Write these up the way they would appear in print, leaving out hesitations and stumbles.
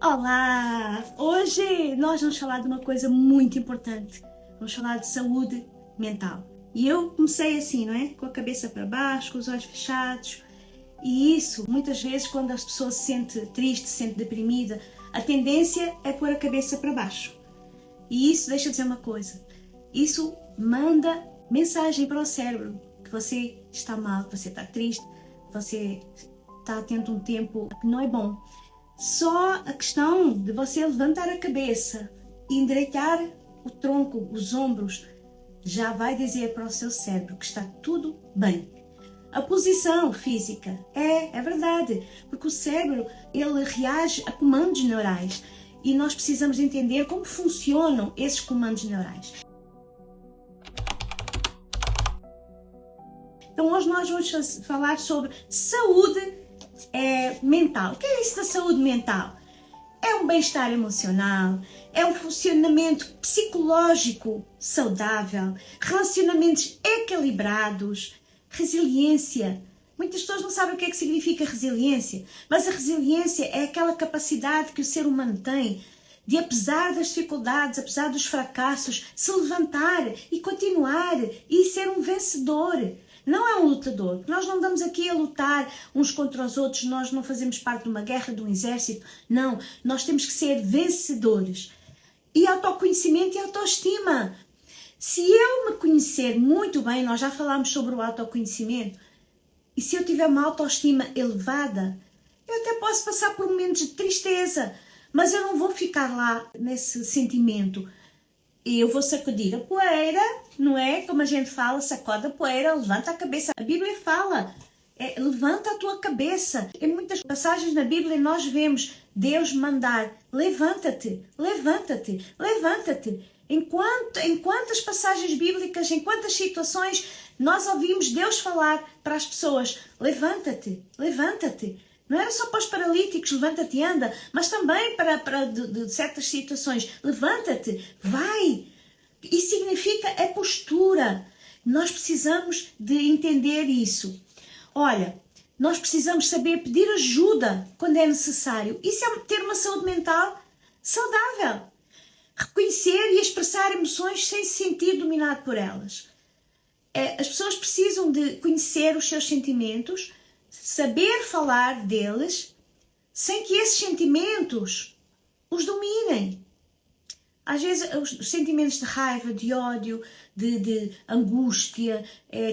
Olá! Hoje nós vamos falar de uma coisa muito importante. Vamos falar de saúde mental. E eu comecei assim, não é? Com a cabeça para baixo, com os olhos fechados. E isso, muitas vezes, quando a pessoa se sente triste, se sente deprimida, a tendência é pôr a cabeça para baixo. E isso, deixa eu dizer uma coisa, isso manda mensagem para o cérebro que você está mal, que você está triste, que você está tendo um tempo que não é bom. Só a questão de você levantar a cabeça e endireitar o tronco, os ombros, já vai dizer para o seu cérebro que está tudo bem. A posição física é verdade, porque o cérebro ele reage a comandos neurais e nós precisamos entender como funcionam esses comandos neurais. Então hoje nós vamos falar sobre saúde mental. O que é isso da saúde mental? É um bem-estar emocional, é um funcionamento psicológico saudável, relacionamentos equilibrados, resiliência. Muitas pessoas não sabem o que é que significa resiliência, mas a resiliência é aquela capacidade que o ser humano tem de, apesar das dificuldades, apesar dos fracassos, se levantar e continuar e ser um vencedor. Não é um lutador. Nós não andamos aqui a lutar uns contra os outros, nós não fazemos parte de uma guerra, de um exército. Não, nós temos que ser vencedores. E autoconhecimento e autoestima. Se eu me conhecer muito bem, nós já falámos sobre o autoconhecimento, e se eu tiver uma autoestima elevada, eu até posso passar por momentos de tristeza, mas eu não vou ficar lá nesse sentimento. Eu vou sacudir a poeira, não é? Como a gente fala, sacode a poeira, levanta a cabeça. A Bíblia fala, levanta a tua cabeça. Em muitas passagens na Bíblia nós vemos Deus mandar, levanta-te, levanta-te, levanta-te. Em quantas passagens bíblicas, em quantas situações nós ouvimos Deus falar para as pessoas, levanta-te, levanta-te. Não era só para os paralíticos, levanta-te e anda, mas também para de certas situações, levanta-te, vai. Isso significa postura. Nós precisamos de entender isso. Olha, nós precisamos saber pedir ajuda quando é necessário. Isso é ter uma saúde mental saudável. Reconhecer e expressar emoções sem se sentir dominado por elas. As pessoas precisam de conhecer os seus sentimentos, saber falar deles, sem que esses sentimentos os dominem. Às vezes os sentimentos de raiva, de ódio, de angústia,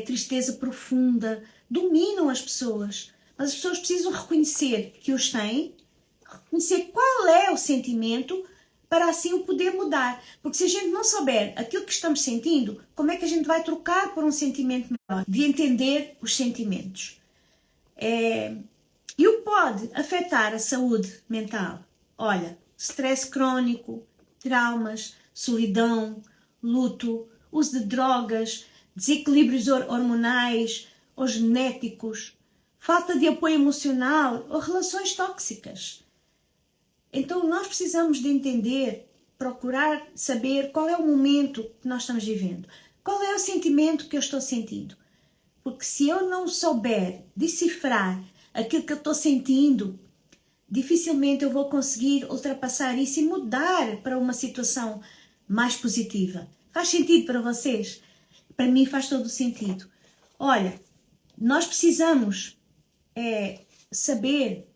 tristeza profunda, dominam as pessoas. Mas as pessoas precisam reconhecer que os têm, reconhecer qual é o sentimento, para assim o poder mudar. Porque se a gente não souber aquilo que estamos sentindo, como é que a gente vai trocar por um sentimento melhor? De entender os sentimentos. E o que pode afetar a saúde mental? Olha, stress crónico, traumas, solidão, luto, uso de drogas, desequilíbrios hormonais ou genéticos, falta de apoio emocional ou relações tóxicas. Então nós precisamos de entender, procurar saber qual é o momento que nós estamos vivendo, qual é o sentimento que eu estou sentindo. Porque se eu não souber decifrar aquilo que eu estou sentindo, dificilmente eu vou conseguir ultrapassar isso e mudar para uma situação mais positiva. Faz sentido para vocês? Para mim faz todo o sentido. Olha, nós precisamos saber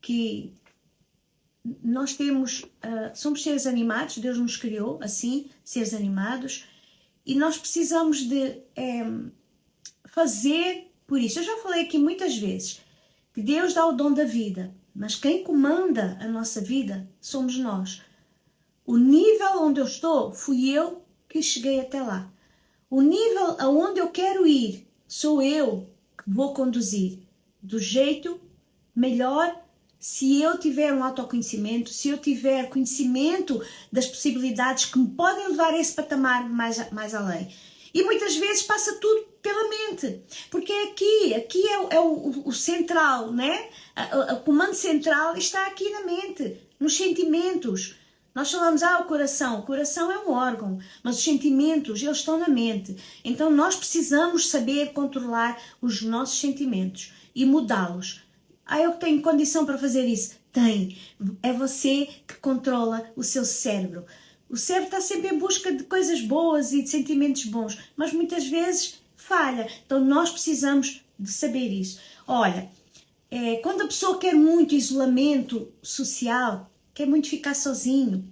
que nós somos seres animados, Deus nos criou assim, seres animados, e nós precisamos de fazer por isso. Eu já falei aqui muitas vezes que Deus dá o dom da vida, mas quem comanda a nossa vida somos nós. O nível onde eu estou, fui eu que cheguei até lá. O nível aonde eu quero ir, sou eu que vou conduzir do jeito melhor. Se eu tiver um autoconhecimento, se eu tiver conhecimento das possibilidades que me podem levar a esse patamar mais além. E muitas vezes passa tudo pela mente, porque aqui é o central, né? O comando central está aqui na mente, nos sentimentos. Nós falamos, o coração é um órgão, mas os sentimentos, eles estão na mente. Então nós precisamos saber controlar os nossos sentimentos e mudá-los. Eu tenho condição para fazer isso? tem. É você que controla o seu cérebro. O cérebro está sempre em busca de coisas boas e de sentimentos bons, mas muitas vezes falha. Então nós precisamos de saber isso. Olha, quando a pessoa quer muito isolamento social, quer muito ficar sozinho,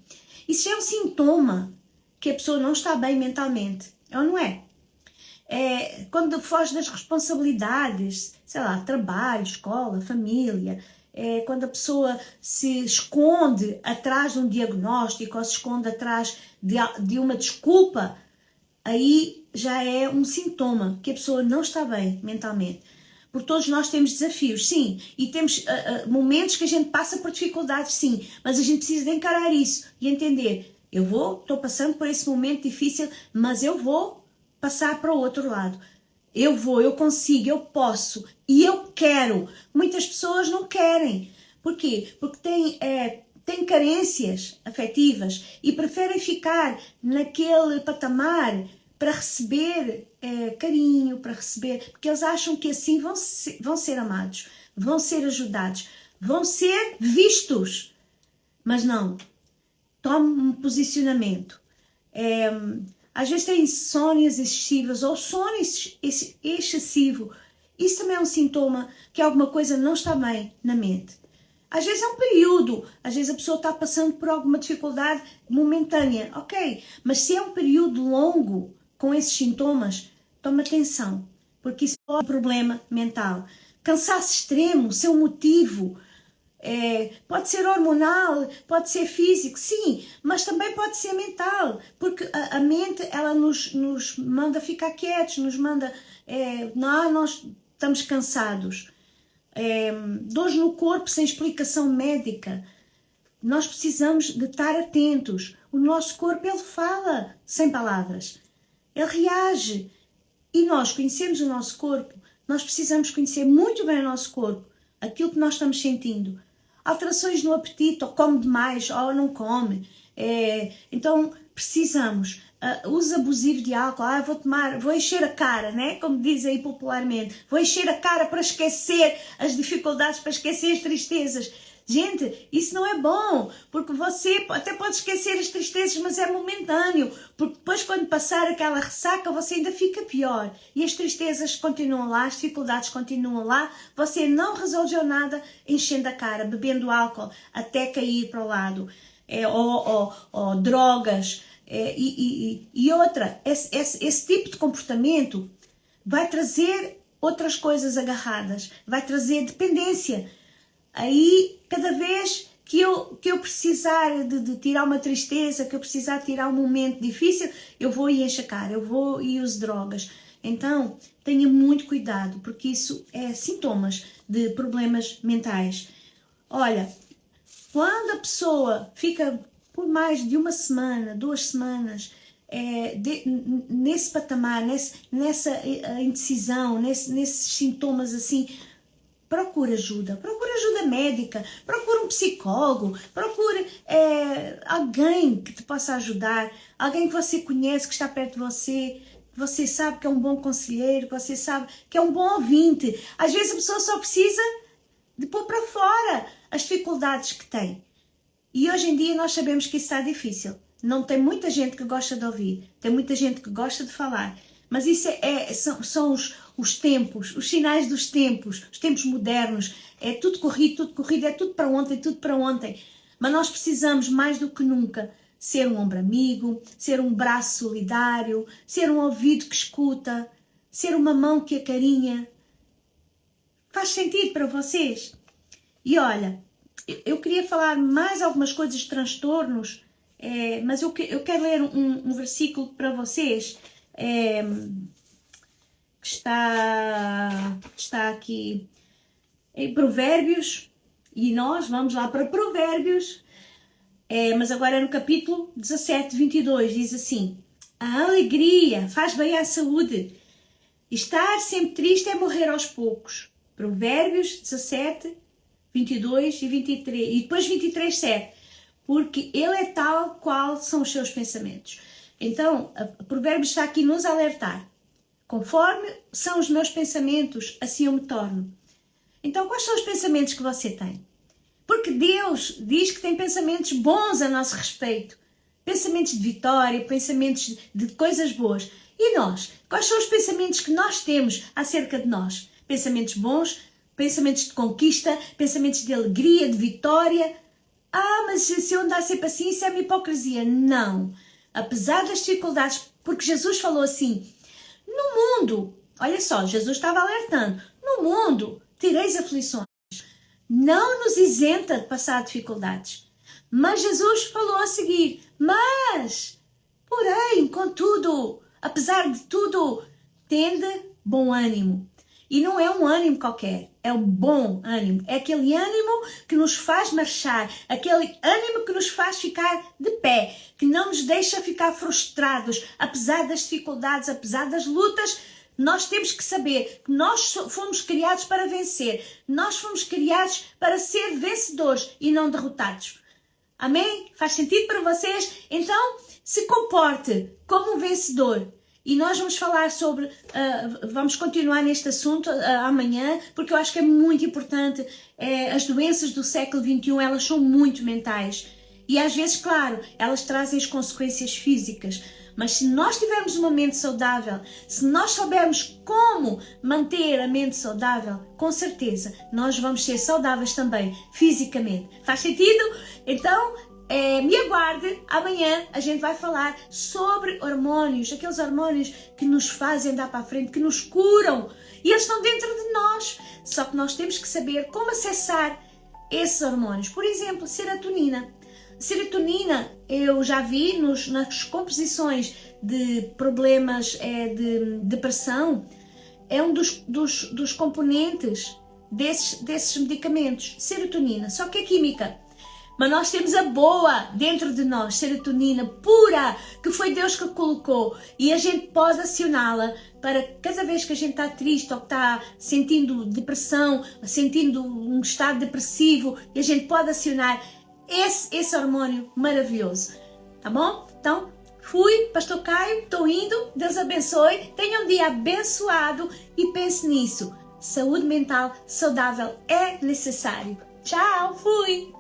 isso é um sintoma que a pessoa não está bem mentalmente, ou não é? Quando foge das responsabilidades, sei lá, trabalho, escola, família, quando a pessoa se esconde atrás de um diagnóstico ou se esconde atrás de uma desculpa, aí já é um sintoma que a pessoa não está bem mentalmente. Porque todos nós temos desafios, sim, e temos momentos que a gente passa por dificuldades, sim, mas a gente precisa de encarar isso e entender, estou passando por esse momento difícil, mas eu vou passar para o outro lado. Eu consigo, eu posso e eu quero. Muitas pessoas não querem. Por quê? Porque têm carências afetivas e preferem ficar naquele patamar para receber carinho, para receber, porque eles acham que assim vão ser amados, vão ser ajudados, vão ser vistos. Mas não. Tome um posicionamento. Às vezes tem insônias excessivas ou sono excessivo. Isso também é um sintoma que alguma coisa não está bem na mente. Às vezes é um período, às vezes a pessoa está passando por alguma dificuldade momentânea, ok. Mas se é um período longo com esses sintomas, tome atenção, porque isso é um problema mental. Cansaço extremo, seu motivo, pode ser hormonal, pode ser físico, sim, mas também pode ser mental, porque a mente ela nos manda ficar quietos, nos manda, nós estamos cansados, dores no corpo sem explicação médica. Nós precisamos de estar atentos. O nosso corpo ele fala sem palavras, ele reage e nós conhecemos o nosso corpo. Nós precisamos conhecer muito bem o nosso corpo, aquilo que nós estamos sentindo. Alterações no apetite, ou come demais, ou não come. Então precisamos. Uso abusivo de álcool, vou encher a cara, né? Como dizem aí popularmente. Vou encher a cara para esquecer as dificuldades, para esquecer as tristezas. Gente, isso não é bom, porque você até pode esquecer as tristezas, mas é momentâneo, porque depois quando passar aquela ressaca você ainda fica pior e as tristezas continuam lá, as dificuldades continuam lá, você não resolveu nada enchendo a cara, bebendo álcool até cair para o lado, ou drogas, e outra, esse tipo de comportamento vai trazer outras coisas agarradas, vai trazer dependência. Aí, cada vez que eu precisar de tirar uma tristeza, que eu precisar tirar um momento difícil, eu vou e encho a cara, eu vou e uso drogas. Então, tenha muito cuidado, porque isso é sintomas de problemas mentais. Olha, quando a pessoa fica por mais de uma semana, 2 semanas, nesse patamar, nessa indecisão, nesses sintomas assim, procure ajuda médica, procure um psicólogo, procure alguém que te possa ajudar, alguém que você conhece, que está perto de você, que você sabe que é um bom conselheiro, que você sabe que é um bom ouvinte. Às vezes a pessoa só precisa de pôr para fora as dificuldades que tem. E hoje em dia nós sabemos que isso está difícil. Não tem muita gente que gosta de ouvir, tem muita gente que gosta de falar. Mas isso são os tempos, os sinais dos tempos, os tempos modernos. É tudo corrido, é tudo para ontem. Mas nós precisamos, mais do que nunca, ser um ombro amigo, ser um braço solidário, ser um ouvido que escuta, ser uma mão que acarinha. Faz sentido para vocês? E olha, eu queria falar mais algumas coisas de transtornos, mas eu quero ler um versículo para vocês. Que está aqui em Provérbios, e nós vamos lá para Provérbios, mas agora é no capítulo 17, 22, diz assim: a alegria faz bem à saúde, estar sempre triste é morrer aos poucos. Provérbios 17, 22 e 23, e depois 23, 7, porque ele é tal qual são os seus pensamentos. Então, o provérbio está aqui nos alertar. Conforme são os meus pensamentos, assim eu me torno. Então, quais são os pensamentos que você tem? Porque Deus diz que tem pensamentos bons a nosso respeito. Pensamentos de vitória, pensamentos de coisas boas. E nós? Quais são os pensamentos que nós temos acerca de nós? Pensamentos bons, pensamentos de conquista, pensamentos de alegria, de vitória. Mas se eu andar sempre assim, isso é uma hipocrisia. Não. Apesar das dificuldades, porque Jesus falou assim, no mundo, olha só, Jesus estava alertando, no mundo tereis aflições. Não nos isenta de passar dificuldades. Mas Jesus falou a seguir, mas, porém, contudo, apesar de tudo, tende bom ânimo. E não é um ânimo qualquer, é um bom ânimo. É aquele ânimo que nos faz marchar, aquele ânimo que nos faz ficar de pé, que não nos deixa ficar frustrados, apesar das dificuldades, apesar das lutas. Nós temos que saber que nós fomos criados para vencer. Nós fomos criados para ser vencedores e não derrotados. Amém? Faz sentido para vocês? Então, se comporte como um vencedor. E nós vamos falar sobre, vamos continuar neste assunto amanhã, porque eu acho que é muito importante. As doenças do século XXI, elas são muito mentais. E às vezes, claro, elas trazem as consequências físicas. Mas se nós tivermos uma mente saudável, se nós soubermos como manter a mente saudável, com certeza nós vamos ser saudáveis também, fisicamente. Faz sentido? Então, me aguarde, amanhã a gente vai falar sobre hormônios, aqueles hormônios que nos fazem andar para a frente, que nos curam, e eles estão dentro de nós, só que nós temos que saber como acessar esses hormônios. Por exemplo, serotonina. Serotonina, eu já vi nas composições de problemas de depressão, é um dos componentes desses medicamentos, serotonina, só que é química. Mas nós temos a boa dentro de nós, serotonina pura, que foi Deus que colocou. E a gente pode acioná-la para cada vez que a gente está triste ou que está sentindo depressão, sentindo um estado depressivo, e a gente pode acionar esse hormônio maravilhoso. Tá bom? Então, fui, Pastor Caio, estou indo, Deus abençoe, tenha um dia abençoado e pense nisso. Saúde mental saudável é necessário. Tchau, fui!